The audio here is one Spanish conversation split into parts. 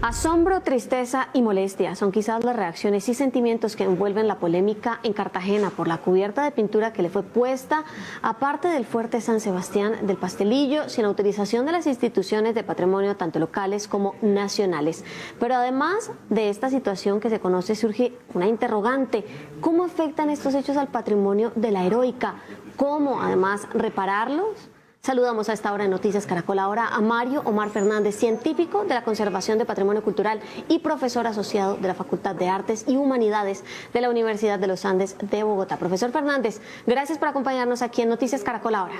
Asombro, tristeza y molestia son quizás las reacciones y sentimientos que envuelven la polémica en Cartagena por la cubierta de pintura que le fue puesta aparte del fuerte San Sebastián del Pastelillo sin autorización de las instituciones de patrimonio tanto locales como nacionales. Pero además de esta situación que se conoce surge una interrogante: ¿cómo afectan estos hechos al patrimonio de la Heroica? ¿Cómo además repararlos? Saludamos a esta hora en Noticias Caracol ahora a Mario Omar Fernández, científico de la conservación de patrimonio cultural y profesor asociado de la Facultad de Artes y Humanidades de la Universidad de los Andes de Bogotá. Profesor Fernández, gracias por acompañarnos aquí en Noticias Caracol ahora.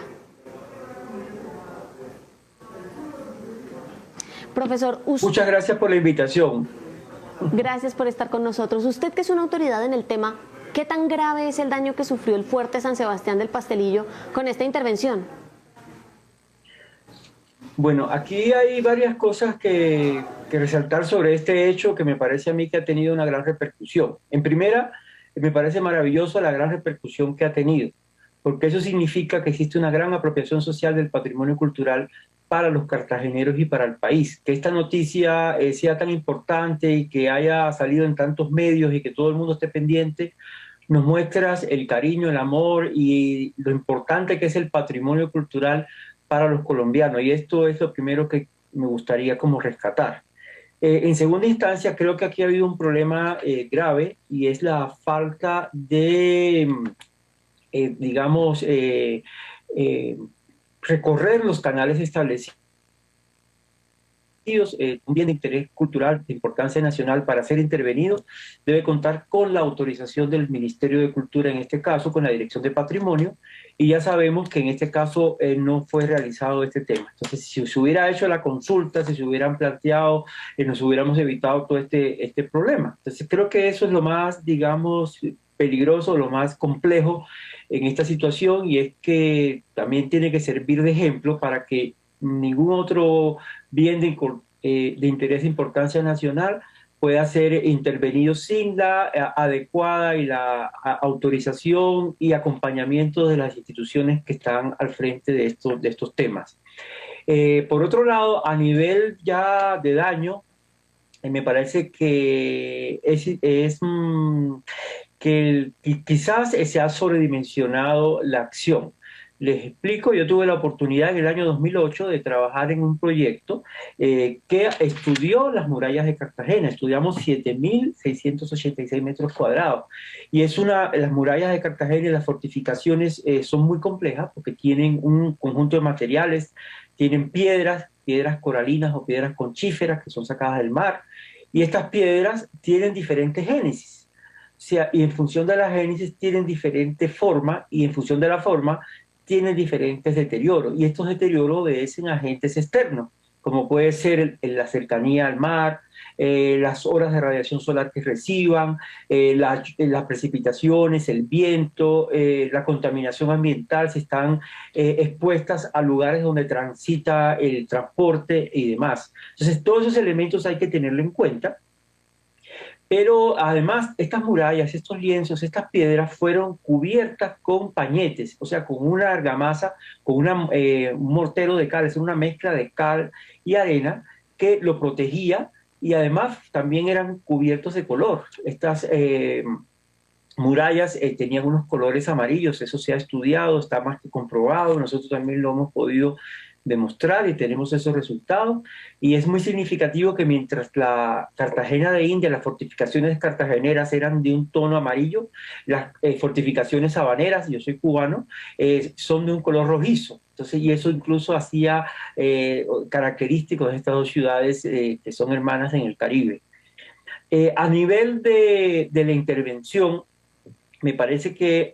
Profesor, muchas gracias por la invitación. Gracias por estar con nosotros. Usted, que es una autoridad en el tema, ¿qué tan grave es el daño que sufrió el fuerte San Sebastián del Pastelillo con esta intervención? Bueno, aquí hay varias cosas que resaltar sobre este hecho que me parece a mí que ha tenido una gran repercusión. En primera, me parece maravilloso la gran repercusión que ha tenido, porque eso significa que existe una gran apropiación social del patrimonio cultural para los cartageneros y para el país. Que esta noticia sea tan importante y que haya salido en tantos medios y que todo el mundo esté pendiente, nos muestras el cariño, el amor y lo importante que es el patrimonio cultural para los colombianos, y esto es lo primero que me gustaría como rescatar. En segunda instancia, creo que aquí ha habido un problema grave, y es la falta de, recorrer los canales establecidos. Un bien de interés cultural de importancia nacional para ser intervenido debe contar con la autorización del Ministerio de Cultura, en este caso con la Dirección de Patrimonio, y ya sabemos que en este caso no fue realizado este tema. Entonces, si se hubiera hecho la consulta, si se hubieran planteado, nos hubiéramos evitado todo este problema. Entonces, creo que eso es lo más, digamos, peligroso, lo más complejo en esta situación, y es que también tiene que servir de ejemplo para que ningún otro bien de interés de importancia nacional pueda ser intervenido sin la adecuada y la autorización y acompañamiento de las instituciones que están al frente de estos temas. Por otro lado, a nivel ya de daño, me parece que quizás se ha sobredimensionado la acción. Les explico, yo tuve la oportunidad en el año 2008 de trabajar en un proyecto que estudió las murallas de Cartagena. Estudiamos 7.686 metros cuadrados. Y las murallas de Cartagena y las fortificaciones son muy complejas porque tienen un conjunto de materiales, tienen piedras coralinas o piedras conchíferas que son sacadas del mar. Y estas piedras tienen diferentes génesis. O sea, y en función de la génesis tienen diferente forma, y en función de la forma tienen diferentes deterioros, y estos deterioros obedecen a agentes externos, como puede ser la cercanía al mar, las horas de radiación solar que reciban, las precipitaciones, el viento, la contaminación ambiental, si están expuestas a lugares donde transita el transporte y demás. Entonces, todos esos elementos hay que tenerlo en cuenta. Pero además, estas murallas, estos lienzos, estas piedras fueron cubiertas con pañetes, o sea, con una argamasa, con un mortero de cal, es una mezcla de cal y arena que lo protegía, y además también eran cubiertos de color. Estas murallas tenían unos colores amarillos, eso se ha estudiado, está más que comprobado, nosotros también lo hemos podido demostrar y tenemos esos resultados. Y es muy significativo que mientras la Cartagena de India, las fortificaciones cartageneras eran de un tono amarillo, las fortificaciones habaneras, yo soy cubano, son de un color rojizo. Entonces, y eso incluso hacía característico de estas dos ciudades que son hermanas en el Caribe. A nivel de la intervención, me parece que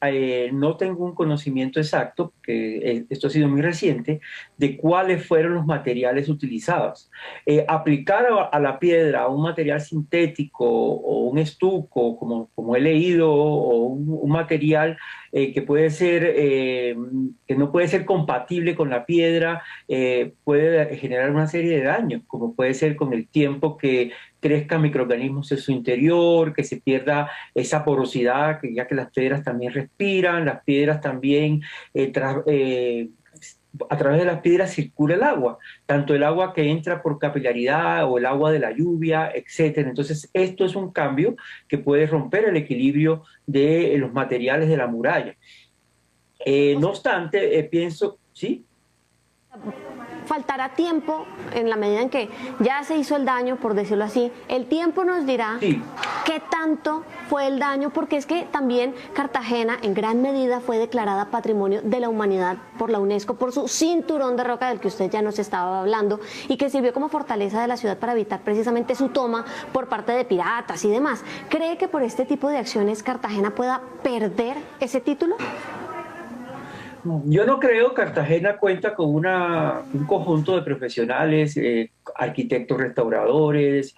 no tengo un conocimiento exacto, que esto ha sido muy reciente, de cuáles fueron los materiales utilizados. Aplicar a la piedra un material sintético o un estuco, como he leído, o un material que puede ser, que no puede ser compatible con la piedra, puede generar una serie de daños, como puede ser con el tiempo que crezcan microorganismos en su interior, que se pierda esa porosidad, ya que las piedras también respiran, las piedras también a través de las piedras circula el agua, tanto el agua que entra por capilaridad o el agua de la lluvia, etcétera. Entonces, esto es un cambio que puede romper el equilibrio de los materiales de la muralla. O No sea, obstante, pienso, ¿sí? faltará tiempo en la medida en que ya se hizo el daño, por decirlo así. El tiempo nos dirá Sí, qué tanto fue el daño, porque es que también Cartagena en gran medida fue declarada Patrimonio de la Humanidad por la UNESCO por su cinturón de roca del que usted ya nos estaba hablando y que sirvió como fortaleza de la ciudad para evitar precisamente su toma por parte de piratas y demás. ¿Cree que por este tipo de acciones Cartagena pueda perder ese título? yo no creo. Cartagena cuenta con un conjunto de profesionales, arquitectos restauradores,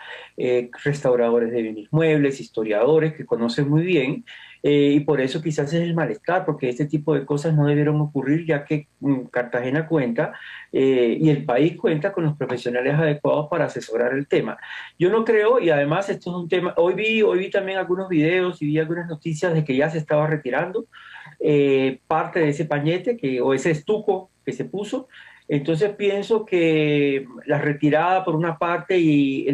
restauradores de bienes muebles, historiadores que conocen muy bien, y por eso quizás es el malestar, porque este tipo de cosas no debieron ocurrir, ya que Cartagena cuenta y el país cuenta con los profesionales adecuados para asesorar el tema. Yo no creo, y además esto es un tema, hoy vi también algunos videos y vi algunas noticias de que ya se estaba retirando parte de ese pañete o ese estuco que se puso. Entonces pienso que la retirada por una parte y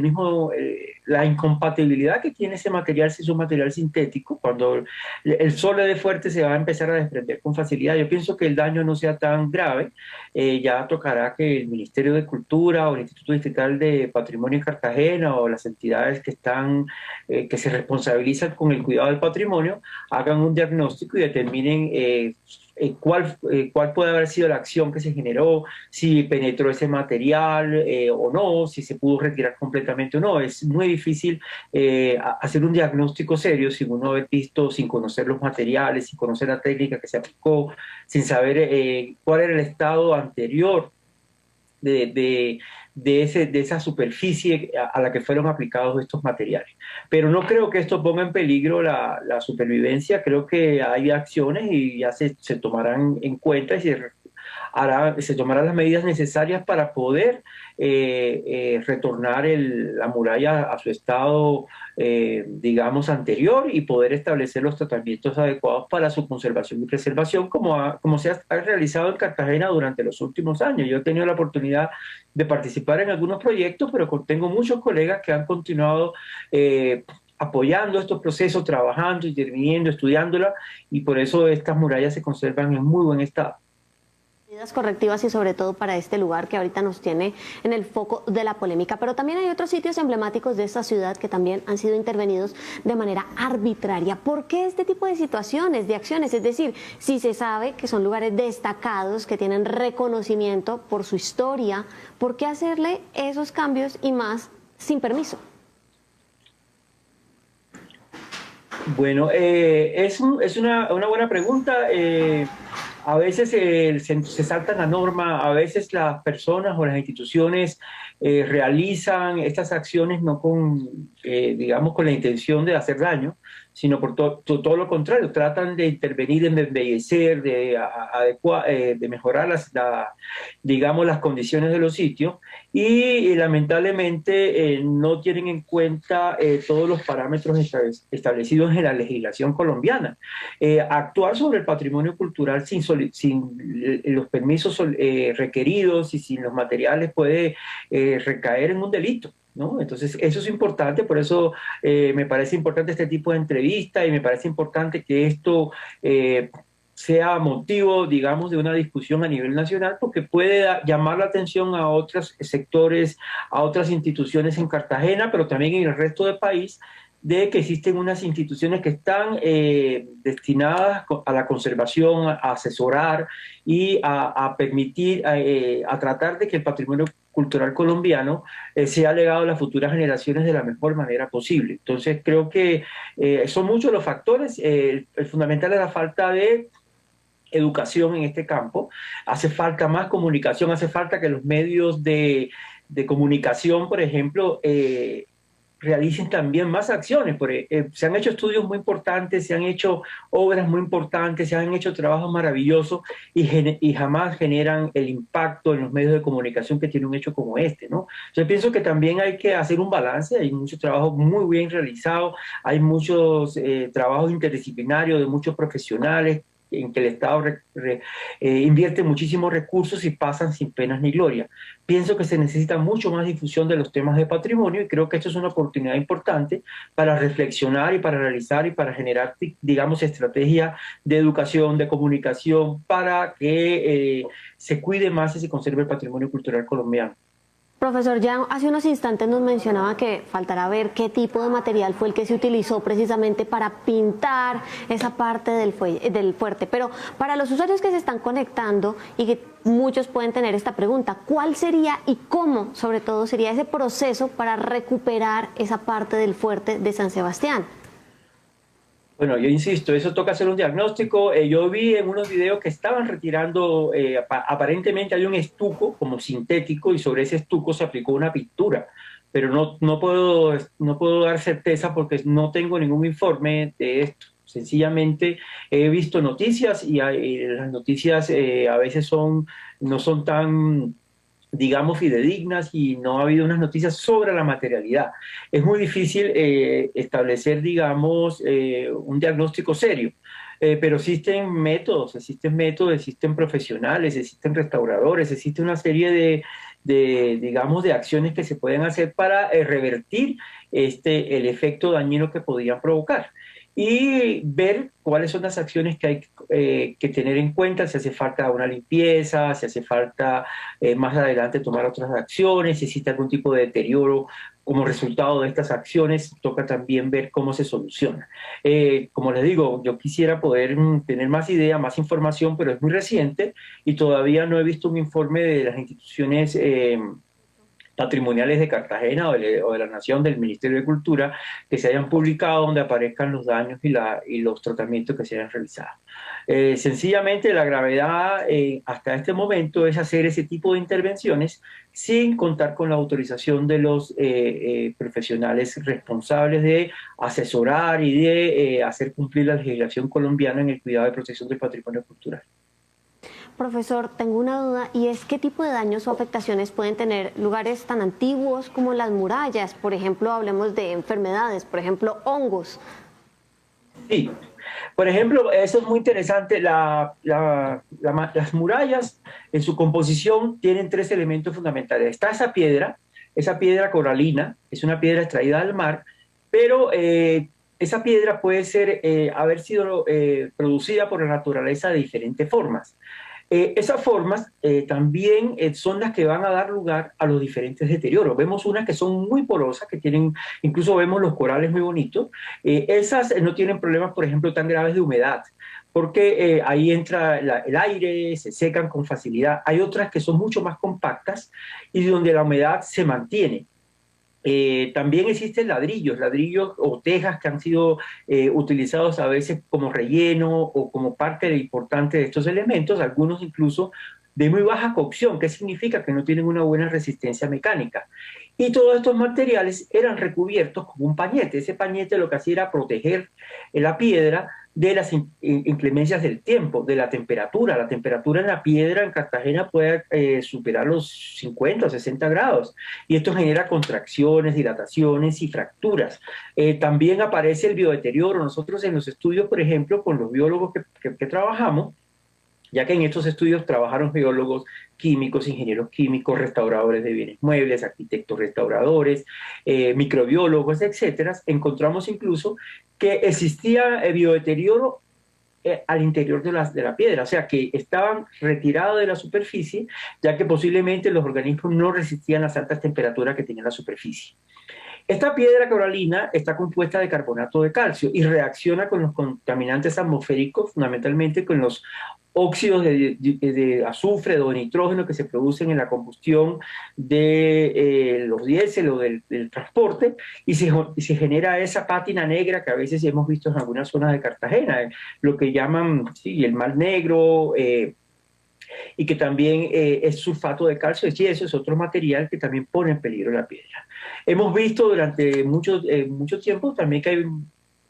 la incompatibilidad que tiene ese material si es un material sintético, cuando el sol le dé fuerte se va a empezar a desprender con facilidad. Yo pienso que el daño no sea tan grave. Ya tocará que el Ministerio de Cultura o el Instituto Distrital de Patrimonio en Cartagena o las entidades que se responsabilizan con el cuidado del patrimonio hagan un diagnóstico y determinen cuál puede haber sido la acción que se generó, si penetró ese material o no, si se pudo retirar completamente o no. Es muy difícil hacer un diagnóstico serio sin uno haber visto, sin conocer los materiales, sin conocer la técnica que se aplicó, sin saber cuál era el estado anterior de, de, de esa superficie a la que fueron aplicados estos materiales. Pero no creo que esto ponga en peligro la supervivencia. Creo que hay acciones y ya se tomarán en cuenta y se tomarán las medidas necesarias para poder retornar la muralla a su estado, digamos, anterior, y poder establecer los tratamientos adecuados para su conservación y preservación, como se ha realizado en Cartagena durante los últimos años. Yo he tenido la oportunidad de participar en algunos proyectos, pero tengo muchos colegas que han continuado apoyando estos procesos, trabajando, interviniendo, estudiándola, y por eso estas murallas se conservan en muy buen estado. Medidas correctivas y sobre todo para este lugar que ahorita nos tiene en el foco de la polémica. Pero también hay otros sitios emblemáticos de esta ciudad que también han sido intervenidos de manera arbitraria. ¿Por qué este tipo de situaciones, de acciones? Es decir, si se sabe que son lugares destacados, que tienen reconocimiento por su historia, ¿por qué hacerle esos cambios y más sin permiso? Bueno, es una buena pregunta. A veces se salta la norma, a veces las personas o las instituciones realizan estas acciones no digamos, con la intención de hacer daño, sino por todo lo contrario, tratan de intervenir, de embellecer, de mejorar digamos, las condiciones de los sitios, y lamentablemente no tienen en cuenta todos los parámetros establecidos en la legislación colombiana. Actuar sobre el patrimonio cultural sin los permisos requeridos y sin los materiales puede recaer en un delito, ¿no? Entonces, eso es importante, por eso me parece importante este tipo de entrevista, y me parece importante que esto sea motivo, digamos, de una discusión a nivel nacional, porque puede llamar la atención a otros sectores, a otras instituciones en Cartagena, pero también en el resto del país, de que existen unas instituciones que están destinadas a la conservación, a asesorar y a permitir, a tratar de que el patrimonio cultural colombiano sea legado a las futuras generaciones de la mejor manera posible. Entonces creo que son muchos los factores. El fundamental es la falta de educación en este campo. Hace falta más comunicación, hace falta que los medios de comunicación, por ejemplo, realicen también más acciones. Se han hecho estudios muy importantes, se han hecho obras muy importantes, se han hecho trabajos maravillosos, y jamás generan el impacto en los medios de comunicación que tiene un hecho como este, ¿no? Yo pienso que también hay que hacer un balance. Hay mucho trabajo muy bien realizado, hay muchos trabajos interdisciplinarios de muchos profesionales en que el Estado invierte muchísimos recursos y pasan sin penas ni gloria. Pienso que se necesita mucho más difusión de los temas de patrimonio y creo que esto es una oportunidad importante para reflexionar y para realizar y para generar, digamos, estrategias de educación, de comunicación, para que se cuide más y se conserve el patrimonio cultural colombiano. Profesor, ya hace unos instantes nos mencionaba que faltará ver qué tipo de material fue el que se utilizó precisamente para pintar esa parte del fuerte. Pero para los usuarios que se están conectando y que muchos pueden tener esta pregunta, ¿cuál sería y cómo, sobre todo, sería ese proceso para recuperar esa parte del fuerte de San Sebastián? Bueno, yo insisto, eso toca hacer un diagnóstico. Yo vi en unos videos que estaban retirando, aparentemente hay un estuco como sintético y sobre ese estuco se aplicó una pintura, pero no puedo dar certeza porque no tengo ningún informe de esto. Sencillamente he visto noticias y las noticias a veces no son tan, digamos, fidedignas y no ha habido unas noticias sobre la materialidad. Es muy difícil establecer, digamos, un diagnóstico serio, pero existen profesionales, existen restauradores, existe una serie digamos, de acciones que se pueden hacer para revertir el efecto dañino que podían provocar y ver cuáles son las acciones que hay que tener en cuenta, si hace falta una limpieza, si hace falta más adelante tomar otras acciones, si existe algún tipo de deterioro como resultado de estas acciones, toca también ver cómo se soluciona. Como les digo, yo quisiera poder tener más idea, más información, pero es muy reciente y todavía no he visto un informe de las instituciones patrimoniales de Cartagena o de la Nación, del Ministerio de Cultura, que se hayan publicado donde aparezcan los daños y los tratamientos que se hayan realizado. Sencillamente la gravedad hasta este momento es hacer ese tipo de intervenciones sin contar con la autorización de los profesionales responsables de asesorar y de hacer cumplir la legislación colombiana en el cuidado y protección del patrimonio cultural. Profesor, tengo una duda y es qué tipo de daños o afectaciones pueden tener lugares tan antiguos como las murallas. Por ejemplo, hablemos de enfermedades, por ejemplo, hongos. Sí, por ejemplo, eso es muy interesante. Las murallas en su composición tienen tres elementos fundamentales. Está esa piedra coralina, es una piedra extraída del mar, pero esa piedra puede haber sido producida por la naturaleza de diferentes formas. Esas formas también son las que van a dar lugar a los diferentes deterioros. Vemos unas que son muy porosas, incluso vemos los corales muy bonitos. Esas no tienen problemas, por ejemplo, tan graves de humedad, porque ahí entra el aire, se secan con facilidad. Hay otras que son mucho más compactas y donde la humedad se mantiene. También existen ladrillos o tejas que han sido utilizados a veces como relleno o como parte importante de estos elementos, algunos incluso de muy baja cocción, que significa que no tienen una buena resistencia mecánica. Y todos estos materiales eran recubiertos con un pañete. Ese pañete lo que hacía era proteger la piedra de las inclemencias del tiempo, de la temperatura. La temperatura en la piedra en Cartagena puede superar los 50 o 60 grados y esto genera contracciones, dilataciones y fracturas. También aparece el biodeterioro. Nosotros en los estudios, por ejemplo, con los biólogos que trabajamos, ya que en estos estudios trabajaron geólogos químicos, ingenieros químicos, restauradores de bienes muebles, arquitectos restauradores, microbiólogos, etcétera, encontramos incluso que existía biodeterioro al interior de la piedra, o sea que estaban retirados de la superficie, ya que posiblemente los organismos no resistían las altas temperaturas que tenía la superficie. Esta piedra coralina está compuesta de carbonato de calcio y reacciona con los contaminantes atmosféricos, fundamentalmente con los óxidos de azufre o de nitrógeno que se producen en la combustión de los diésel o del transporte y se genera esa pátina negra que a veces hemos visto en algunas zonas de Cartagena, lo que llaman el mal negro, y que también es sulfato de calcio, y eso es otro material que también pone en peligro la piedra. Hemos visto durante mucho tiempo también que hay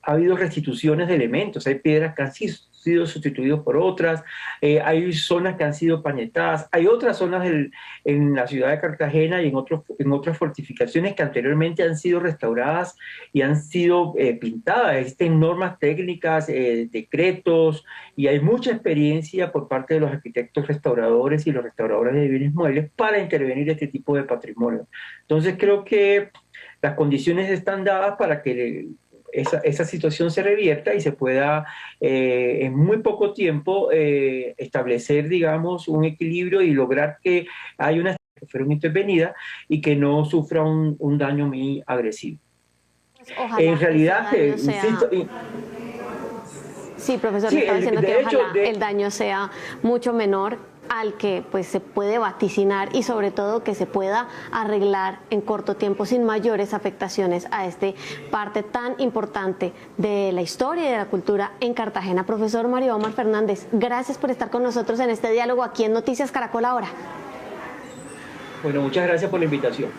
ha habido restituciones de elementos, hay piedras que han sido sustituidas por otras, hay zonas que han sido pañetadas, hay otras zonas en la ciudad de Cartagena y en otras fortificaciones que anteriormente han sido restauradas y han sido pintadas. Existen normas técnicas, decretos, y hay mucha experiencia por parte de los arquitectos restauradores y los restauradores de bienes muebles para intervenir este tipo de patrimonio. Entonces creo que las condiciones están dadas para que esa situación se revierta y se pueda en muy poco tiempo establecer, digamos, un equilibrio y lograr que haya una fueron intervenida y que no sufra un daño muy agresivo. Pues ojalá En realidad, insisto, sí, profesor, sí, le estaba diciendo que hecho, ojalá el daño sea mucho menor al que pues se puede vaticinar y sobre todo que se pueda arreglar en corto tiempo sin mayores afectaciones a este parte tan importante de la historia y de la cultura en Cartagena. Profesor Mario Omar Fernández, gracias por estar con nosotros en este diálogo aquí en Noticias Caracol Ahora. Bueno, muchas gracias por la invitación.